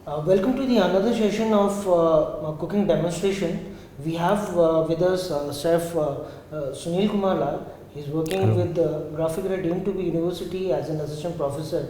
Welcome to the another session of cooking demonstration. We have with us Chef Sunil Kumar Lal. He's working Hello. with Graphic deemed to be University as an assistant professor,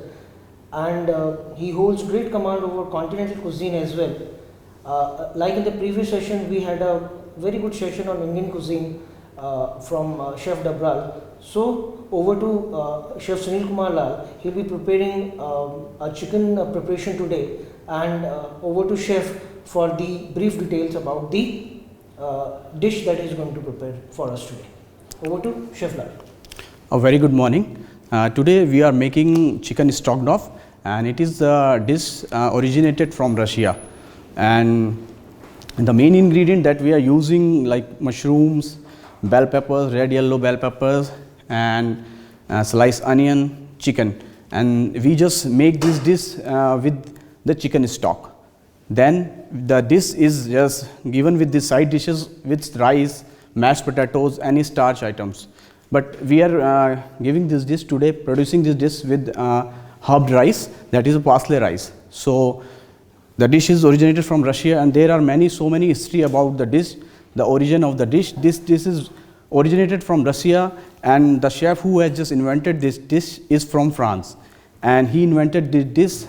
and he holds great command over continental cuisine as well. Like in the previous session, we had a very good session on Indian cuisine from Chef Dabral. So over to Chef Sunil Kumar Lal. He'll be preparing a chicken preparation today, and over to Chef for the brief details about the dish that he's going to prepare for us today. Over to Chef Lal. A very good morning. Today we are making chicken stroganoff, and it is a dish originated from Russia. And the main ingredient that we are using, like mushrooms, bell peppers, red yellow bell peppers, and sliced onion, chicken. And we just make this dish with the chicken stock. Then the dish is just given with the side dishes with rice, mashed potatoes, any starch items. But we are giving this dish today, producing this dish with herbed rice, that is a parsley rice. So the dish is originated from Russia, and there are so many history about the dish, the origin of the dish. This is originated from Russia, and the chef who has just invented this dish is from France, and he invented this dish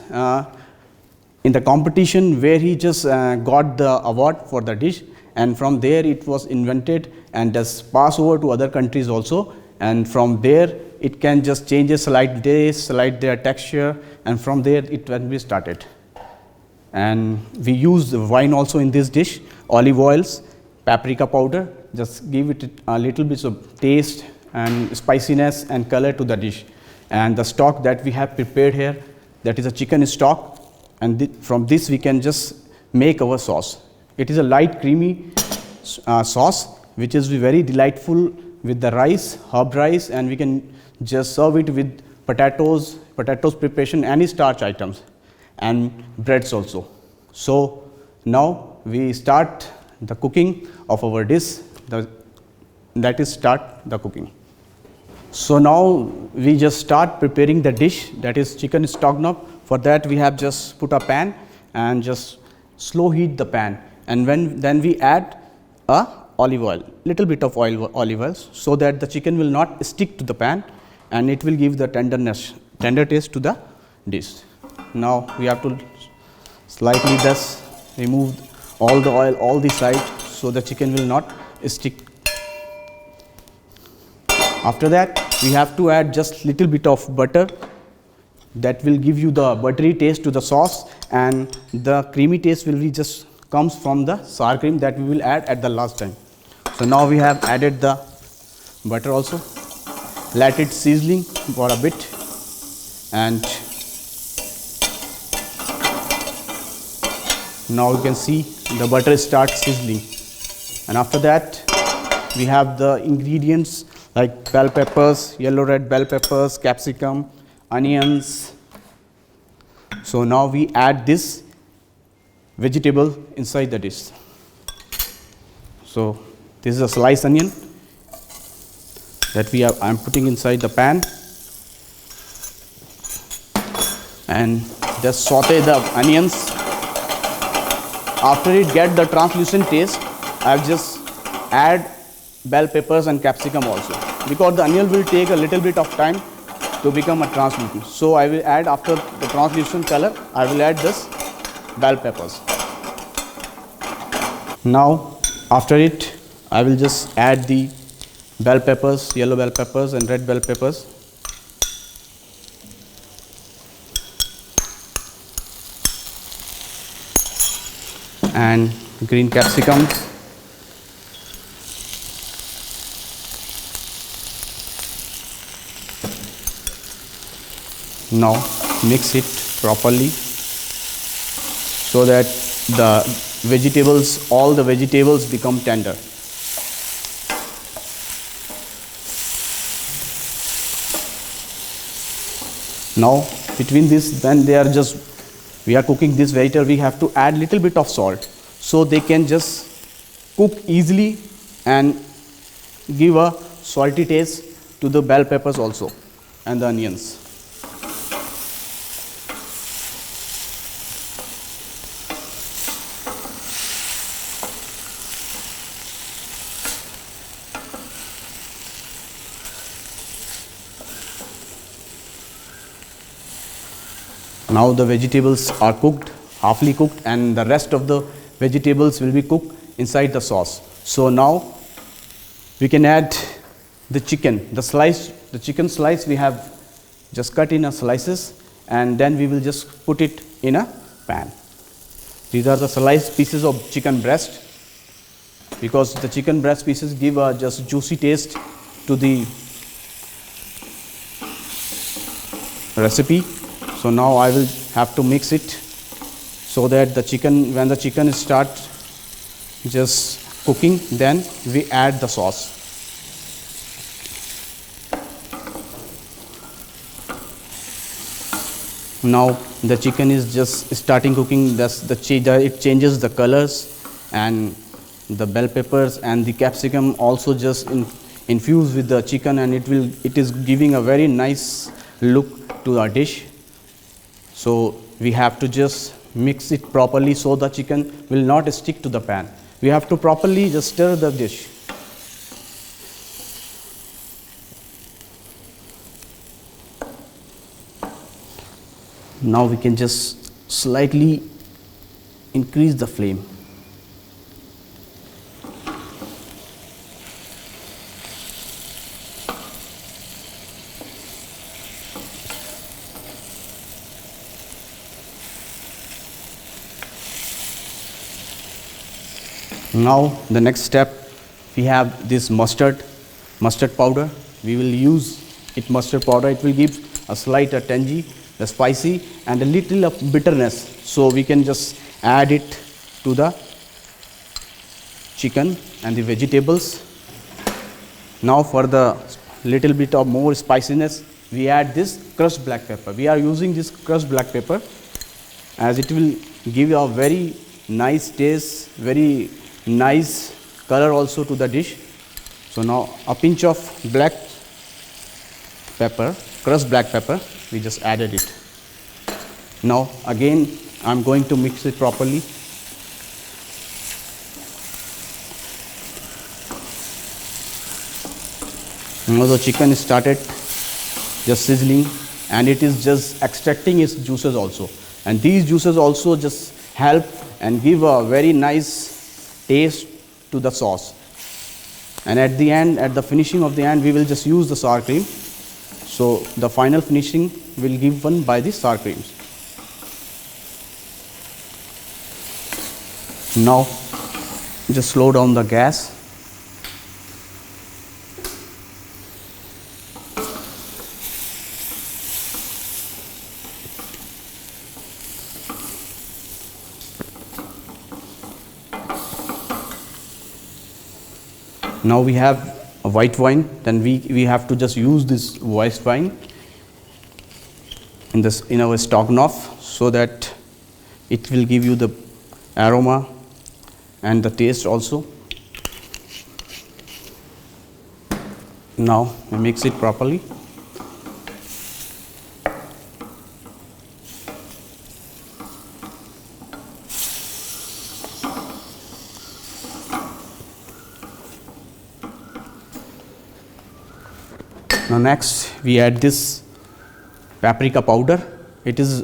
in the competition where he just got the award for the dish, and from there it was invented and just pass over to other countries also, and from there it can just change a slight taste, slight their texture, and from there it can be started. And we use wine also in this dish, olive oils, paprika powder, just give it a little bit of taste and spiciness and color to the dish. And the stock that we have prepared here, that is a chicken stock, and from this we can just make our sauce. It is a light creamy sauce which is very delightful with the rice, herb rice, and we can just serve it with potatoes preparation, any starch items, and breads also. So now we start the cooking of our dish, that is start the cooking. So now we just start preparing the dish, that is chicken stroganoff. For that we have just put a pan and just slow heat the pan, and then we add olive oil, little bit of olive oil, so that the chicken will not stick to the pan and it will give the tender taste to the dish. Now we have to slightly just remove all the oil, all the sides, so the chicken will not stick. After that we have to add just little bit of butter, that will give you the buttery taste to the sauce, and the creamy taste will be just comes from the sour cream that we will add at the last time. So now we have added the butter also, let it sizzling for a bit, and now you can see the butter starts sizzling. And after that we have the ingredients like bell peppers, yellow red bell peppers, capsicum, onions. So now we add this vegetable inside the dish. So this is a sliced onion that I am putting inside the pan, and just saute the onions. After it get the translucent taste, I have just add bell peppers and capsicum also, because the onion will take a little bit of time to become a translucent. So I will add, after the translucent color, I will add this bell peppers. Now after it I will just add the bell peppers, yellow bell peppers and red bell peppers. And green capsicum. Now mix it properly so that all the vegetables become tender. Now between this, when we are cooking this vegetable, we have to add little bit of salt, so they can just cook easily and give a salty taste to the bell peppers also and the onions. Now the vegetables are cooked, halfly cooked, and the rest of the vegetables will be cooked inside the sauce. So now we can add the chicken, the chicken slice we have just cut in a slices, and then we will just put it in a pan. These are the sliced pieces of chicken breast, because the chicken breast pieces give a just juicy taste to the recipe. So now I will have to mix it so that the chicken, when the chicken starts just cooking, then we add the sauce. Now the chicken is just starting cooking, thus it changes the colors, and the bell peppers and the capsicum also just infuse with the chicken, and it is giving a very nice look to our dish. So we have to just mix it properly so the chicken will not stick to the pan. We have to properly just stir the dish. Now we can just slightly increase the flame. Now the next step, we have this mustard powder. We will use mustard powder. It will give a slight tangy, the spicy, and a little of bitterness. So we can just add it to the chicken and the vegetables. Now for the little bit of more spiciness, we add this crushed black pepper. We are using this crushed black pepper as it will give a very nice taste, very nice color also to the dish. So now a pinch of black pepper, crushed black pepper, we just added it. Now again I am going to mix it properly. Now the chicken started just sizzling, and it is just extracting its juices also, and these juices also just help and give a very nice taste to the sauce. And at the end, at the finishing of the end, we will just use the sour cream. So the final finishing will give one by the sour creams. Now just slow down the gas. Now we have a white wine, then we have to just use this white wine in our stroganoff, so that it will give you the aroma and the taste also. Now we mix it properly. Now next we add this paprika powder. It is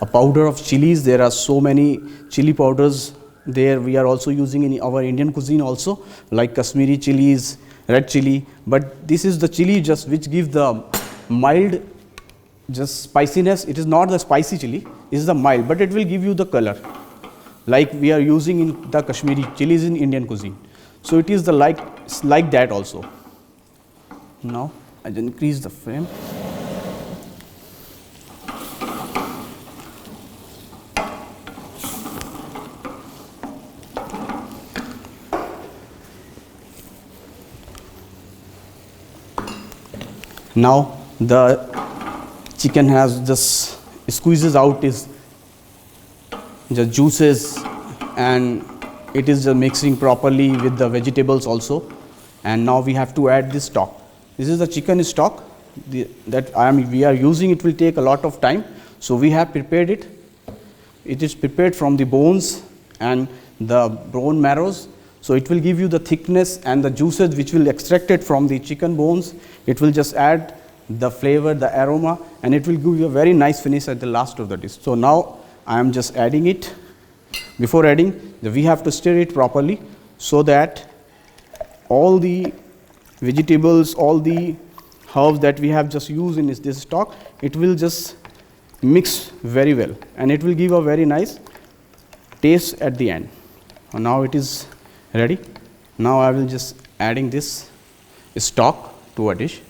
a powder of chilies. There are so many chili powders there. We are also using in our Indian cuisine also, like Kashmiri chilies, red chili, but this is the chili just which gives the mild just spiciness. It is not the spicy chili, this is the mild, but it will give you the color like we are using in the Kashmiri chilies in Indian cuisine. So it is the like that also. Now I just increase the flame. Now the chicken has just squeezes out its the juices, and it is mixing properly with the vegetables also. And now we have to add this stock. This is the chicken stock that we are using. It will take a lot of time, so we have prepared it. It is prepared from the bones and the bone marrows, so it will give you the thickness and the juices which will extract it from the chicken bones. It will just add the flavor, the aroma, and it will give you a very nice finish at the last of the dish. So now I am just adding it. Before adding, we have to stir it properly so that all the vegetables, all the herbs that we have just used in this stock, it will just mix very well and it will give a very nice taste at the end. Now it is ready. Now I will just adding this stock to a dish.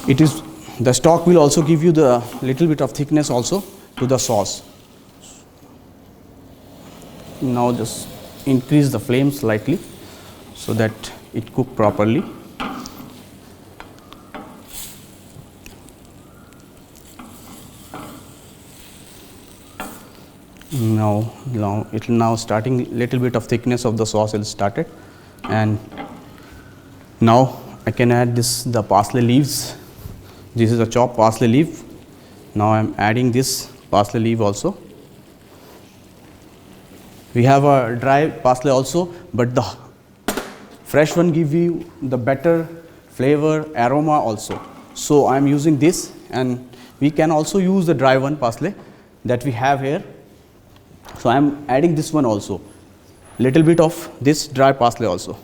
It is, the stock will also give you the little bit of thickness also to the sauce. Now just increase the flame slightly so that it cook properly. Now it will now starting little bit of thickness of the sauce will started, and now I can add the parsley leaves. This is a chopped parsley leaf. Now I am adding this parsley leaf also. We have a dry parsley also, but the fresh one give you the better flavor, aroma also. So I am using this, and we can also use the dry one parsley that we have here. So I am adding this one also, little bit of this dry parsley also.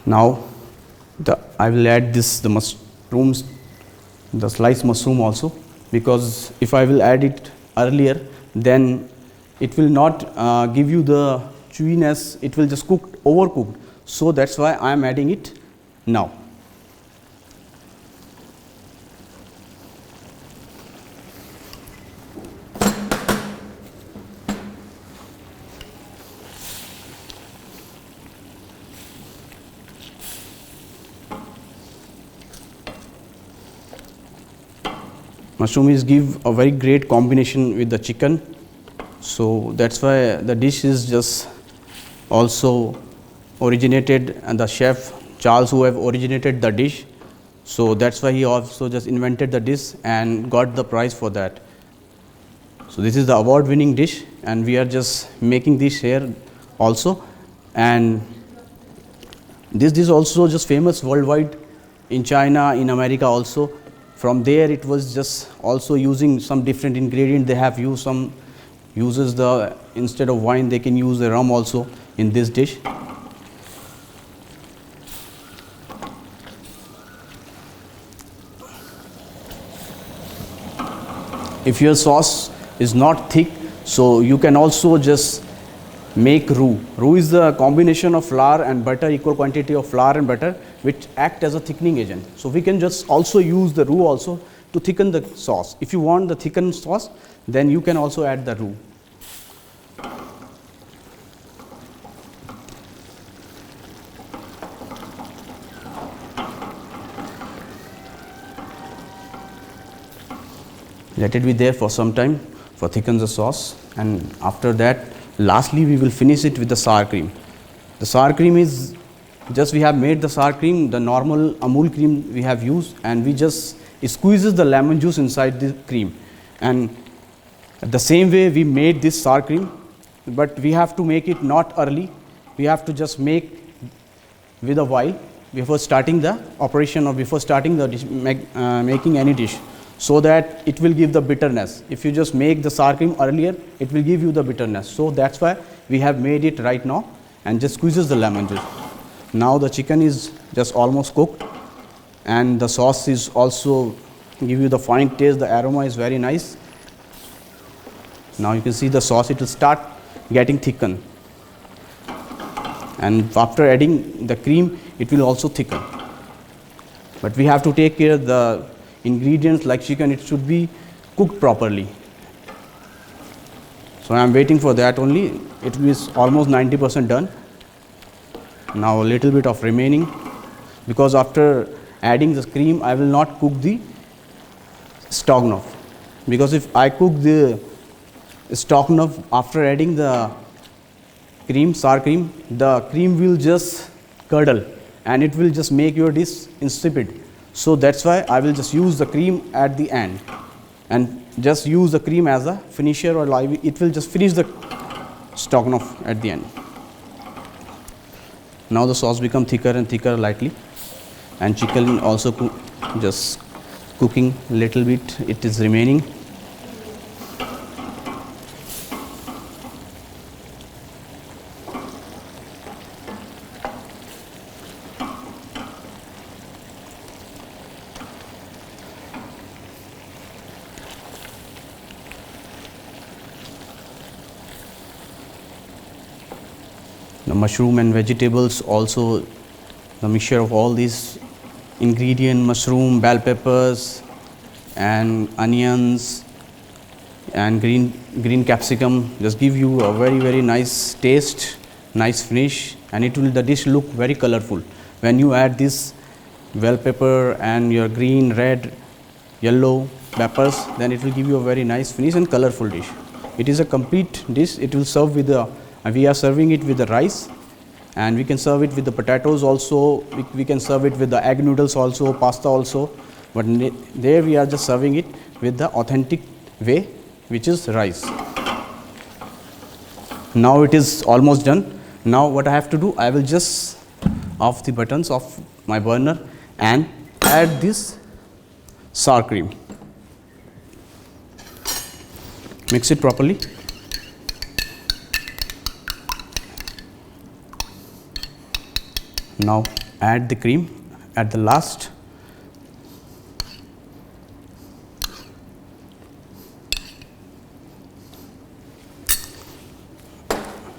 Now I will add the mushrooms, the sliced mushroom also, because if I will add it earlier, then it will not give you the chewiness, it will just overcooked. So that's why I am adding it now. Mushroom is give a very great combination with the chicken, so that's why the dish is just also originated, and the chef Charles who have originated the dish, so that's why he also just invented the dish and got the prize for that. So this is the award winning dish, and we are just making this here also, and this is also just famous worldwide in China, in America also. From there it was just also using some different ingredient. They have used some instead of wine they can use the rum also in this dish. If your sauce is not thick, so you can also just make roux. Roux is the combination of flour and butter, equal quantity of flour and butter, which act as a thickening agent. So we can just also use the roux also to thicken the sauce. If you want the thickened sauce, then you can also add the roux. Let it be there for some time for thicken the sauce, and after that lastly we will finish it with the sour cream. The sour cream is just, we have made the sour cream, the normal Amul cream we have used, and we just squeezes the lemon juice inside the cream, and the same way we made this sour cream, but we have to make it not early. We have to just make with a while before starting the operation or before starting the dish, making any dish, so that it will give the bitterness. If you just make the sour cream earlier, it will give you the bitterness. So that's why we have made it right now and just squeezes the lemon juice. Now the chicken is just almost cooked, and the sauce is also give you the fine taste. The aroma is very nice. Now you can see the sauce, it will start getting thickened, and after adding the cream it will also thicken. But we have to take care of the ingredients like chicken, it should be cooked properly. So I am waiting for that only. It is almost 90% done. Now a little bit of remaining, because after adding the cream I will not cook the stroganoff, because if I cook the stroganoff after adding the cream, sour cream, the cream will just curdle and it will just make your dish insipid. So that's why I will just use the cream at the end and just use the cream as a finisher, or it will just finish the stroganoff at the end. Now the sauce become thicker and thicker lightly, and chicken also just cooking little bit, it is remaining. The mushroom and vegetables also, the mixture of all these ingredient, mushroom, bell peppers and onions and green capsicum, just give you a very nice taste, nice finish, and it will, the dish look very colorful. When you add this bell pepper and your green, red, yellow peppers, then it will give you a very nice finish and colorful dish. It is a complete dish. It will serve with the, we are serving it with the rice, and we can serve it with the potatoes also, we can serve it with the egg noodles also, pasta also, but there we are just serving it with the authentic way, which is rice. Now it is almost done. Now what I have to do, I will just off the buttons of my burner and add this sour cream. Mix it properly. Now add the cream at the last.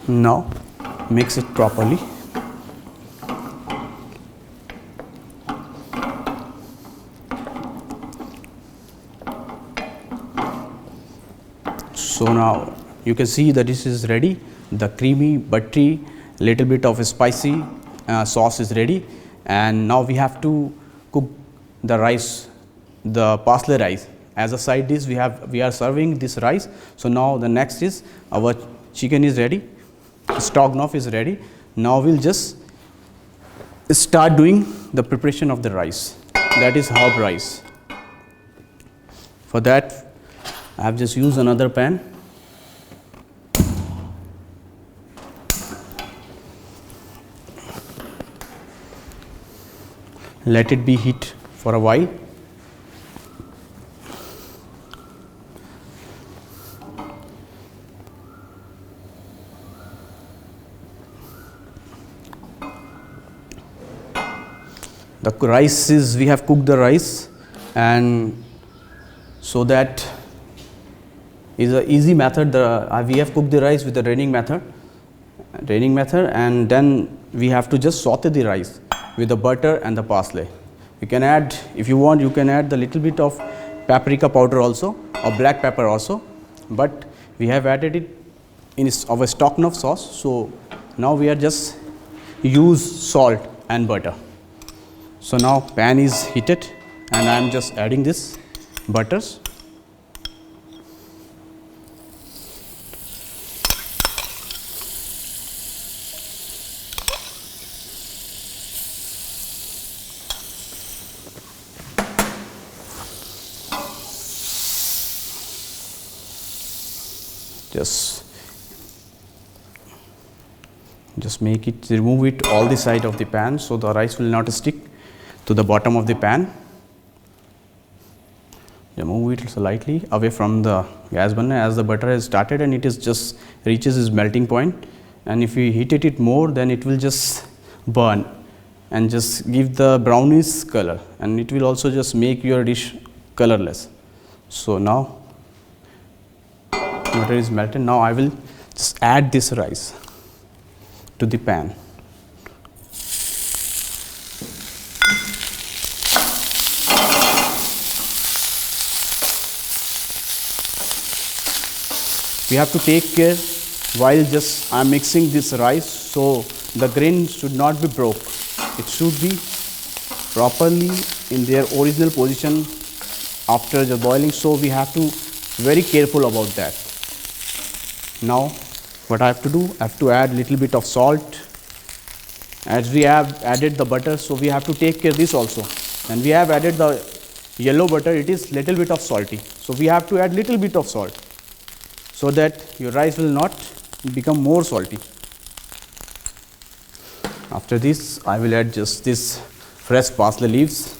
Now mix it properly. So now you can see that this is ready. The creamy, buttery, little bit of a spicy sauce is ready, and now we have to cook the rice, the parsley rice. As a side dish, we are serving this rice. So now the next is our chicken is ready, stroganoff is ready. Now we'll just start doing the preparation of the rice. That is herb rice. For that, I have just used another pan. Let it be heat for a while. The rice is, we have cooked the rice, and so that is an easy method. We have cooked the rice with the draining method, and then we have to just saute the rice with the butter and the parsley. You can add, if you want, you can add the little bit of paprika powder also, or black pepper also, but we have added it in our stroganoff sauce. So now we are just use salt and butter. So now pan is heated, and I am just adding this butters. Just make it, remove it all the side of the pan, so the rice will not stick to the bottom of the pan. Move it slightly away from the gas burner as the butter has started and it is just reaches its melting point, and if you heat it more, then it will just burn and just give the brownish color, and it will also just make your dish colorless. So now butter is melted. Now I will just add this rice to the pan. we have to take care while just I am mixing this rice, so the grain should not be broke. It should be properly in their original position after the boiling, so we have to very careful about that. Now what I have to do, I have to add little bit of salt. As we have added the butter, so we have to take care this also, and we have added the yellow butter, it is little bit of salty, so we have to add little bit of salt so that your rice will not become more salty. After this I will add just this fresh parsley leaves.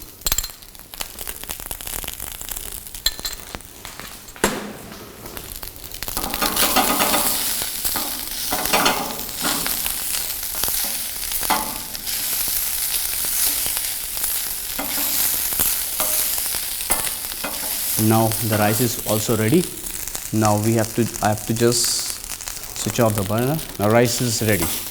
Now the rice is also ready. Now I have to just switch off the burner. Now rice is ready.